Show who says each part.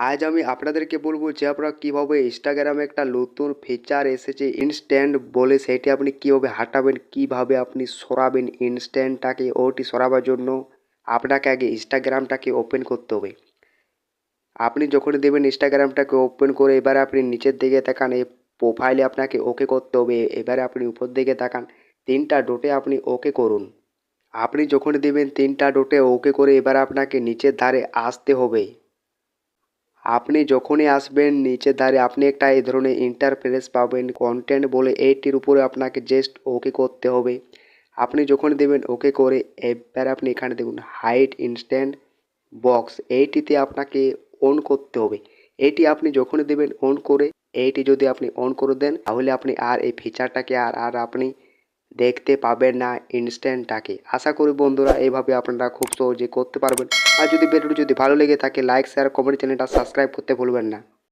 Speaker 1: আজ আমি আপনাদেরকে বলবো যে আপনারা কীভাবে ইনস্টাগ্রামে একটা নতুন ফিচার এসেছে ইনস্ট্যান্ট বলে, সেটি আপনি কীভাবে হাঁটাবেন, কীভাবে আপনি সরাবেন ইনস্ট্যান্টটাকে। ওটি সরাবার জন্য আপনাকে আগে ইনস্টাগ্রামটাকে ওপেন করতে হবে। আপনি যখনই দেবেন ইনস্টাগ্রামটাকে ওপেন করে এবারে আপনি নিচের দিকে তাকান, এই প্রোফাইলে আপনাকে ওকে করতে হবে। এবারে আপনি উপর দিকে তাকান, তিনটা ডটে আপনি ওকে করুন। আপনি যখনই দেবেন তিনটা ডটে ওকে করে এবারে আপনাকে নিচের ধারে আসতে হবে। আপনি যখনই আসবেন নিচের ধারে আপনি একটা এই ধরনের ইন্টারফেস পাবেন, কন্টেন্ট বলে। এইটির উপরে আপনাকে জাস্ট ওকে করতে হবে। আপনি যখনই দেবেন ওকে করে এবার আপনি এখানে দেখুন হাইড ইনস্ট্যান্ট বক্স, এইটিতে আপনাকে অন করতে হবে। এইটি আপনি যখনই দেবেন অন করে, এইটি যদি আপনি অন করে দেন তাহলে আপনি আর এই ফিচারটাকে আর আপনি দেখতে পাবেন না ইনস্ট্যান্টটাকে। আশা করি বন্ধুরা এইভাবে আপনারা খুব সহজে করতে পারবেন। আর যদি ভিডিওটি যদি ভালো লেগে থাকে লাইক শেয়ার কমেন্ট, চ্যানেলটা সাবস্ক্রাইব করতে ভুলবেন না।